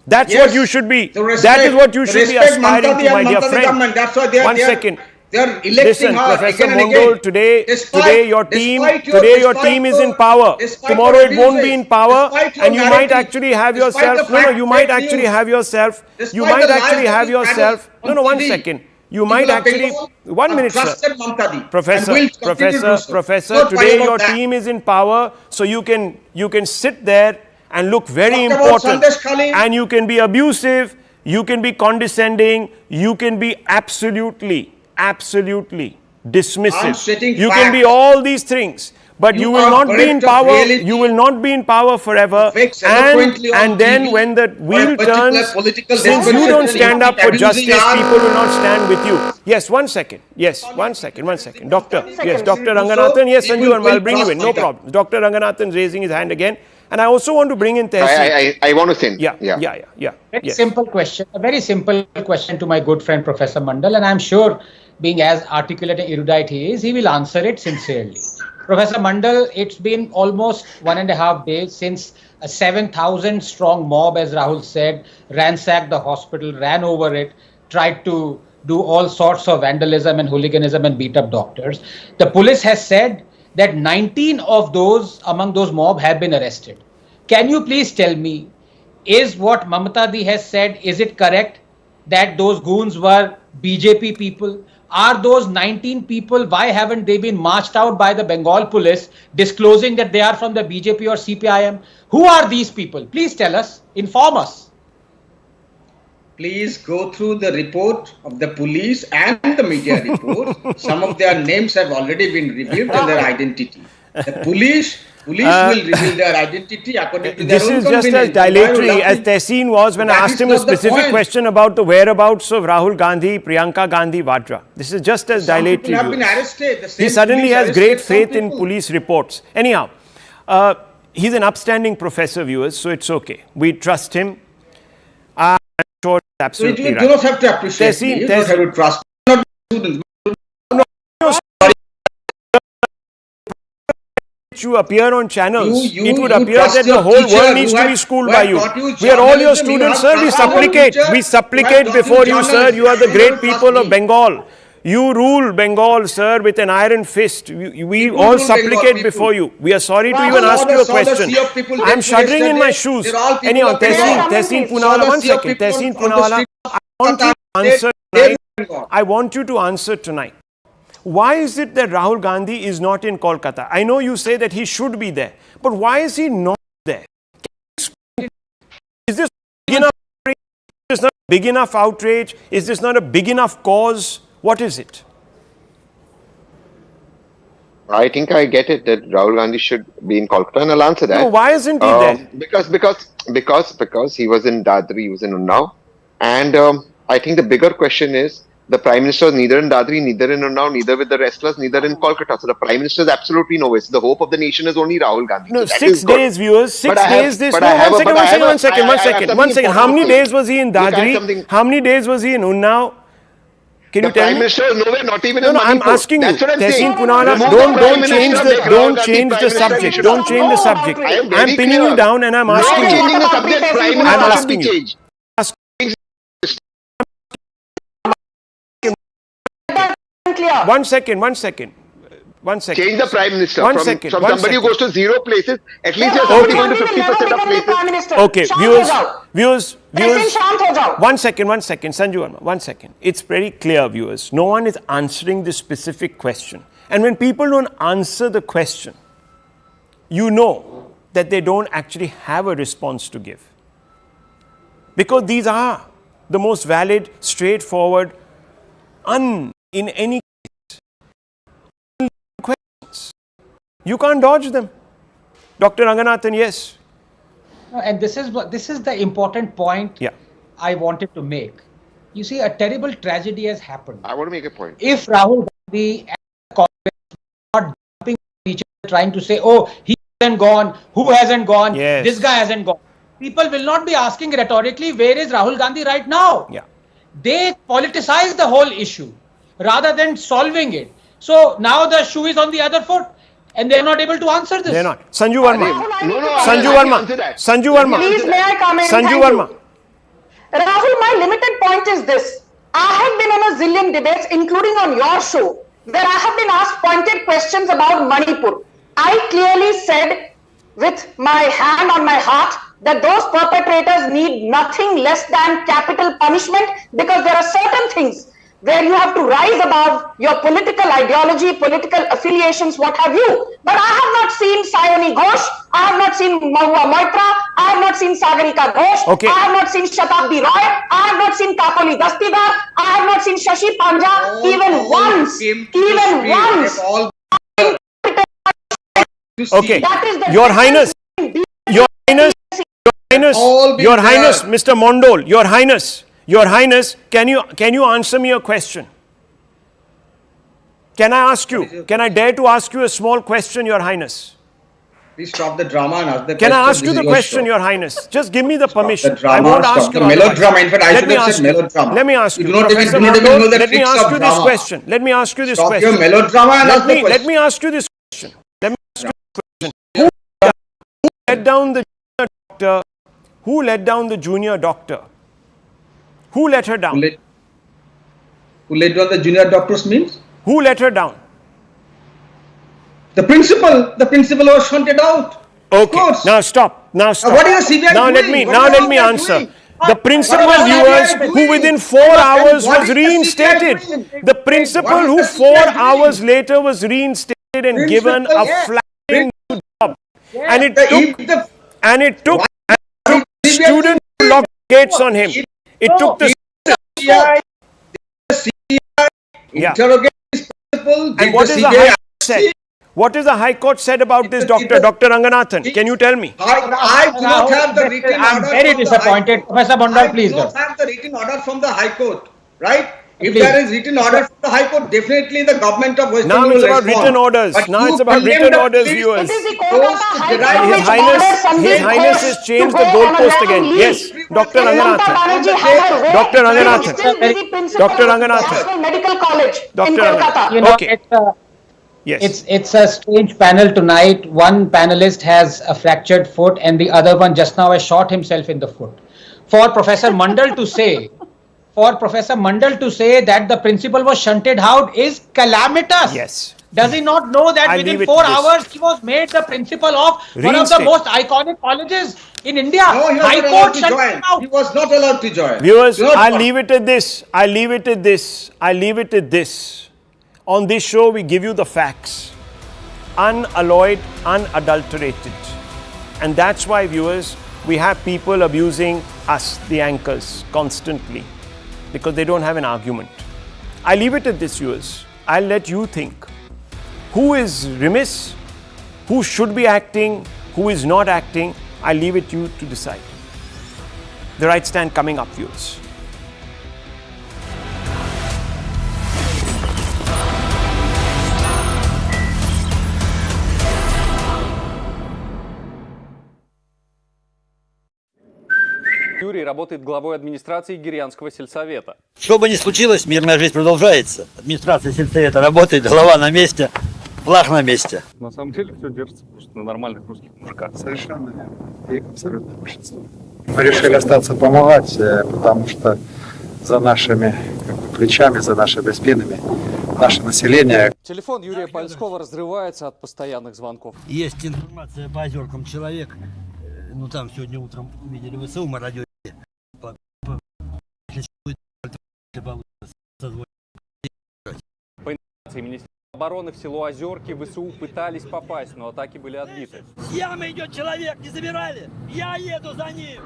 That's what you should be. That is what you should be aspiring to, my dear friend. That's why they are electing. Listen, Professor Mondol, today your team is in power. Tomorrow it won't be in power, and you might actually have yourself. One second. You might actually, 1 minute, sir. Professor, today your team is in power, so you can sit there and look very important, and you can be abusive, you can be condescending, you can be absolutely dismissive. You can be all these things. But you will not be in power. You will not be in power forever. And then when the wheel turns, since you don't stand up for justice, people will not stand with you. Yes, 1 second. Yes, one second. Doctor. Yes, Dr. Ranganathan. Yes, Sanju, I'll bring you in. No problem. Dr. Ranganathan raising his hand again. And I also want to bring in Tehseen. I want to say. Yeah. Simple question. A very simple question to my good friend Professor Mandal, and I'm sure, being as articulate and erudite he is, he will answer it sincerely. Professor Mandal, it's been almost 1.5 days since a 7,000 strong mob, as Rahul said, ransacked the hospital, ran over it, tried to do all sorts of vandalism and hooliganism and beat up doctors. The police has said that 19 of those among those mob have been arrested. Can you please tell me, is what Mamata Di has said, is it correct that those goons were BJP people? Are those 19 people, why haven't they been marched out by the Bengal police disclosing that they are from the BJP or CPIM? Who are these people? Please tell us, inform us. Please go through the report of the police and the media report. Some of their names have already been revealed and their identity. The police will reveal their identity according to their This own is just as convenience. dilatory as Tehseen was when I That asked is him a not the specific point. question about the whereabouts of Rahul Gandhi, Priyanka Gandhi, Vadra. This is just as Some dilatory. people have been viewers. arrested. The same He suddenly police has arrested great some faith in people. police reports. Anyhow, he's an upstanding professor, viewers, so it's okay. We trust him. I'm sure it's So absolutely you right. do not have to appreciate Tehseen, me. You don't have to trust me. Not students. You appear on channels, You it would you appear trust that your the whole teacher world needs who to had- be schooled who by had you. taught you We are all your journalism. You students, have sir. We trust your supplicate. teacher We who supplicate had taught you before you, sir. journalism. You are the You great don't trust people of me. Bengal. You rule Bengal, sir, with an iron fist. We People all rule Bengal, supplicate people. before you. We are sorry to Rahul, even ask you a saw the question. sea of people I am get shuddering in my yesterday. shoes. They're all people Anyhow, of Bengal. Tehseen Please. Poonawala, Saw one the sea of second. people Tehseen on the Poonawala, streets of I want you to Kolkata. answer They tonight. Bengal. I want you to answer tonight. Why is it that Rahul Gandhi is not in Kolkata? I know you say that he should be there, but why is he not there? Is this big enough? Is this not a big enough outrage? Is this not a big enough cause? What is it? I think I get it that Rahul Gandhi should be in Kolkata, and I'll answer that. No, why isn't he there? Because he was in Dadri, he was in Unnao, and I think the bigger question is the Prime Minister was neither in Dadri, neither in Unnao, neither with the wrestlers, neither in Kolkata. So the Prime Minister is absolutely nowhere. So the hope of the nation is only Rahul Gandhi. No, So that 6 is good. days, viewers. 6 But I have- days. This. but No, I have one a- second, but I one second, have a- one second, I one have second, something one second. How many important to days was he in Look, I have Dadri? something- How many days was he in Unnao? Can The you tell Prime me? Minister is nowhere, not even No, in no, I'm Manipur. asking you. That's what I'm Tehseen saying. Poonawala, Remove the don't Prime change Minister, the make Rahul don't Gandhi change Prime the Minister. subject. You Don't should change the know subject. about it. I am very I'm pinning clear. you down and I'm No asking you. changing the What subject. about Prime Tehseen Minister Poonawala? should be I'm asking you. changed. Clear. One second, one second. One second. Change the Prime Minister One from second, from one somebody who second. goes to 0 places. At least you're Rahul somebody Okay. going to Gandhi will never 50% of become the Prime places. Minister. Okay, Shant viewers, ho jao. viewers, Tehseen, viewers. shant ho jao. One second, Sanju Verma, one second. It's very clear, viewers. No one is answering this specific question. And when people don't answer the question, you know that they don't actually have a response to give. Because these are the most valid, straightforward, in any case, questions. You can't dodge them. Dr. Ranganathan, yes. And this is the important point Yeah. I wanted to make. You see, a terrible tragedy has happened. I want to make a point. If Rahul Gandhi and Congress are not jumping on each other trying to say, oh, he hasn't gone, who hasn't gone, Yes. this guy hasn't gone, people will not be asking rhetorically, where is Rahul Gandhi right now? Yeah. They politicize the whole issue rather than solving it. So now the shoe is on the other foot and they're not able to answer this. They're not. Sanju Verma. Rahul, I need to Sanju comment. Verma. Sanju Verma. Please, may I comment? Sanju Thank you. Verma. Rahul, my limited point is this. I have been on a zillion debates, including on your show, where I have been asked pointed questions about Manipur. I clearly said with my hand on my heart that those perpetrators need nothing less than capital punishment, because there are certain things where you have to rise above your political ideology, political affiliations, what have you. But I have not seen Sayoni Ghosh, I have not seen Mahua Moitra, I have not seen Sagarika Ghosh, Okay. I have not seen Shatabdi Roy, I have not seen Kakoli Dastidar, I have not seen Shashi Panja, even once. Okay. That is the Your difference Highness. between Your Highness. Your Highness. All been Your there. Highness. Mr. Mondol. Your Highness. Your Highness. Can you answer me a question? Can I ask you? Can I dare to ask you a small question, Your Highness? Please stop the drama and ask the Can question. I ask you This the is your question, show. Your Highness? Just give me the permission. The drama, I won't stop ask the you otherwise. melodrama. In fact, I Let should me have ask said you. melodrama. Let me ask You you. do not even Professor know Mondol, the let me tricks ask of you this drama. question. Let me ask you this Stop question. your melodrama and ask the Let question. me ask you this question. Let me ask you this question. Who let down the junior doctor? Who let down the junior doctor? Who let her down? Who laid down the junior doctors means? Who let her down? The principal was shunted out. Of Okay. course. Now stop. Now stop. what is the CBI Now let doing? me What is let the me CBI answer. doing? The principal What is the viewers CBI who doing? within 4 And hours what was is the CBI reinstated. doing? The principal What is who the 4 CBI doing? hours later was reinstated and given a Principal, flattering job. And it The- took if the and it took CBI students to lock gates on him. It took the CBI Yeah. interrogate this principal, And did what the is the CBI High Court said? What is the High Court said about this doctor, Dr. Ranganathan? Can you tell me? I do not have the written order. I'm very from the High disappointed. Court. Professor Bandal, please I do go. not have the written order from the High Court, right? If Please. there is written order from the High Court, definitely the government of West Now Bengal it's will about respond. written orders. But Now you it's about condemn written the orders, police. viewers. It is the Those Kolkata High derived Court His which Highness, ordered Sandeep His Highness has Ghosh changed to the go on a goalpost long again. leave. Yes, Dr. And Mamata Ranganathan. Banerjee had her way. Dr. She Ranganathan. will still be the principal Dr. of Ranganathan. National Medical College in Dr. Kolkata. Ranganathan. Okay. It's Yes. it's a strange panel tonight. One panelist has a fractured foot, and the other one just now has shot himself in the foot. For Professor Mandal to say that the principal was shunted out is calamitous. Yes. Does he not know that I'll within leave it 4 to this. hours he was made the principal of one of the Reinstated. most iconic colleges in India? No, he was High not Court allowed to shunted join. him out. He was not allowed to join. Viewers, Do not I'll want. leave it at this. I'll leave it at this. I'll leave it at this. On this show, we give you the facts. Unalloyed, unadulterated. And that's why, viewers, we have people abusing us, the anchors, constantly. Because they don't have an argument. I leave it at this, viewers. I'll let you think. Who is remiss? Who should be acting? Who is not acting? I'll leave it to you to decide. The right stand coming up, viewers. Юрий работает главой администрации Гирьянского сельсовета. Что бы ни случилось, мирная жизнь продолжается. Администрация сельсовета работает, голова на месте, флаг на месте. На самом деле все держится просто на нормальных русских мужиках. Совершенно верно. Их абсолютное большинство. Мы решили остаться помогать, потому что за нашими плечами, за нашими спинами наше население. Телефон Юрия Польского разрывается от постоянных звонков. Есть информация по озеркам. Человек, ну там сегодня утром видели ВСУ, мы радио. По информации Министерства обороны в село Озерки ВСУ пытались попасть, но атаки были отбиты. С ямы идет человек, не забирали? Я еду за ним!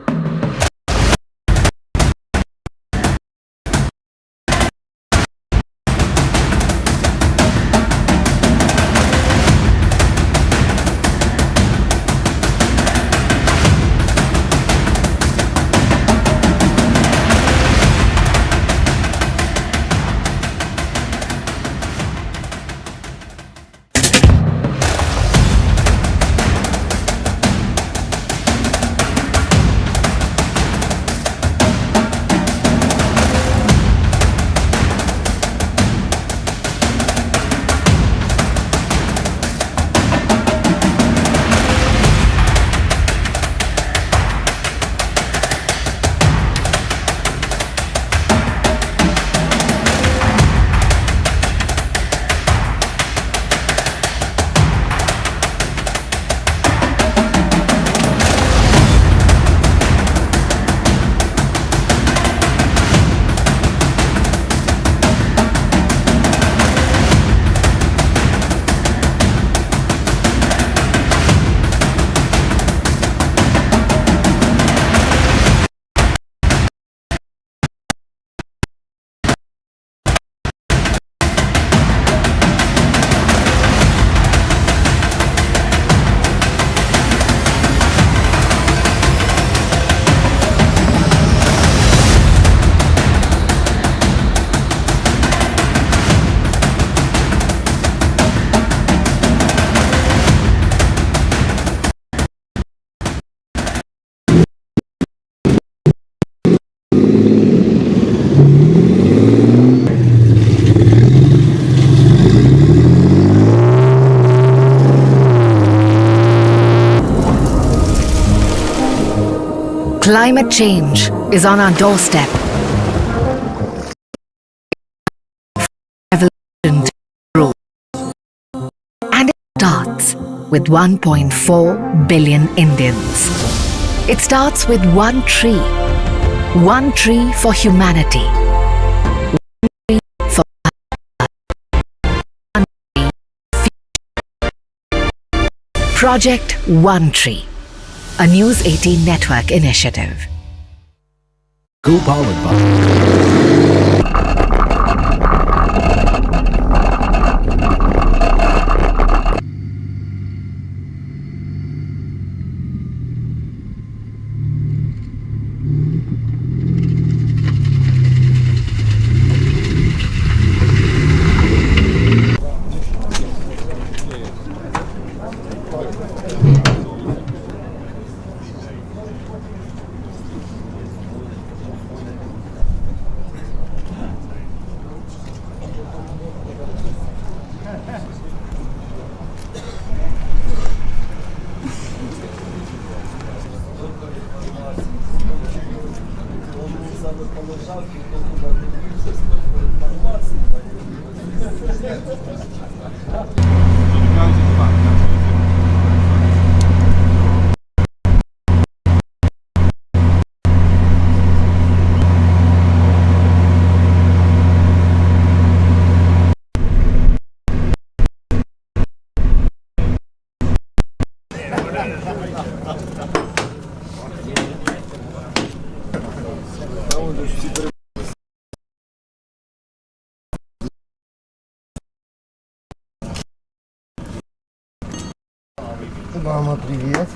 Climate change is on our doorstep. Evolution to rule. And it starts with 1.4 billion Indians. It starts with one tree for humanity. One tree for one tree. Project One Tree, a News 18 network initiative. Co-powered by Мама, привет.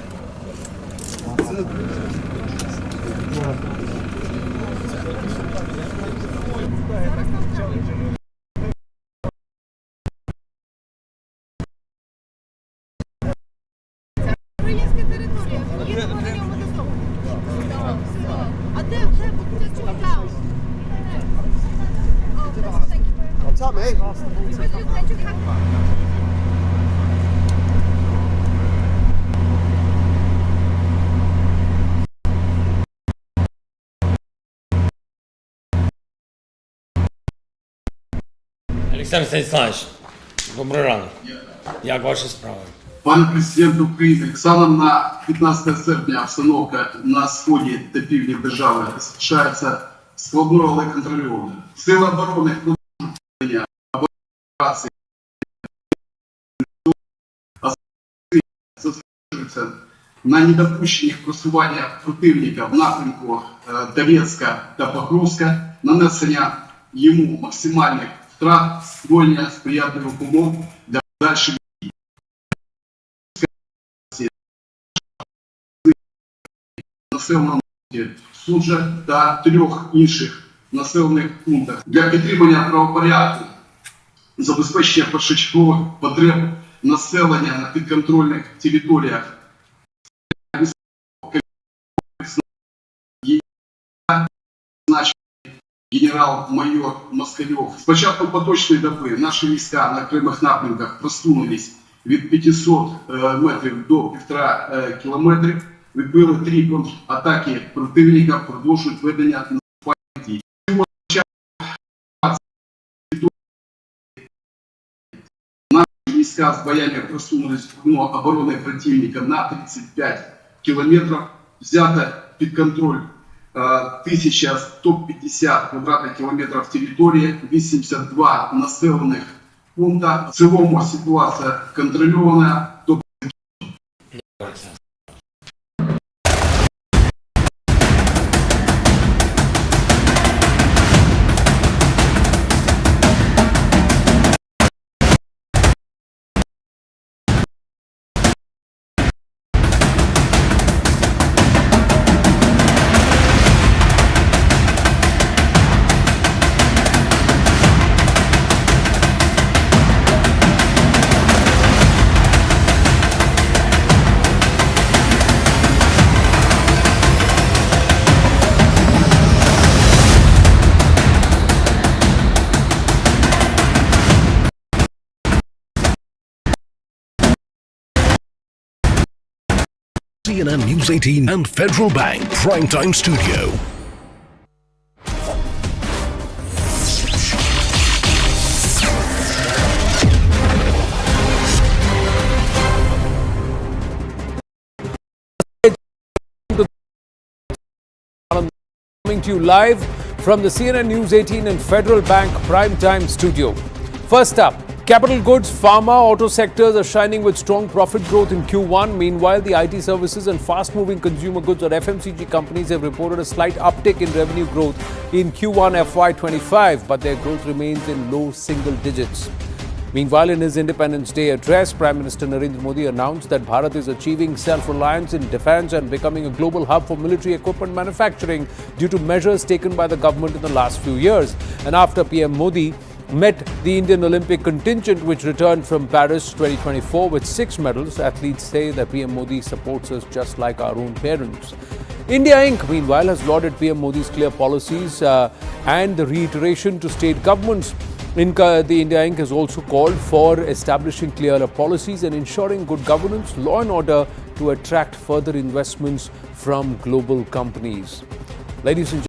Українська територія, їдемо на ньому додому. А де буде цікаво? What's up, mate? Олександр Станіславович, добрий ранок. Як ваші справи? Пане президент України, станом на 15 серпня обстановка на сході та півдні держави залишається складною, але контрольованою. Сили оборони продовжують операції, зосереджуються на недопущенні просування противника в напрямку Донецька та Покровська, нанесення йому максимальних втрат, створення сприятливих умов для подальших дій. Населеному пункті Суджа та 3 інших населених пунктах для підтримання правопорядку, забезпечення першочергових потреб населення на підконтрольних територіях. Генерал-майор Москальов. З початку поточної доби наші війська на окремих напрямках просунулись від 500 метрів до 1,5 кілометрів. Відбили 3 атаки противника, продовжують ведення наступальних дій. Наші війська з боями просунулись в зону оборони противника на 35 кілометрів. Взято під контроль 1150 квадратних кілометрів території, 82 населених пункта. В цілому ситуація контрольована. CNN News 18 and Federal Bank Primetime Studio. Coming to you live from the CNN News 18 and Federal Bank Primetime Studio. First up, capital goods, pharma, auto sectors are shining with strong profit growth in Q1. Meanwhile, the IT services and fast-moving consumer goods or FMCG companies have reported a slight uptick in revenue growth in Q1 FY25, but their growth remains in low single digits. Meanwhile, in his Independence Day address, Prime Minister Narendra Modi announced that Bharat is achieving self-reliance in defence and becoming a global hub for military equipment manufacturing due to measures taken by the government in the last few years. And after PM Modi met the Indian Olympic contingent, which returned from Paris 2024 with 6 medals, athletes say that PM Modi supports us just like our own parents. India Inc., meanwhile, has lauded PM Modi's clear policies and the reiteration to state governments. The India Inc. has also called for establishing clearer policies and ensuring good governance, law and order to attract further investments from global companies. Ladies and gentlemen,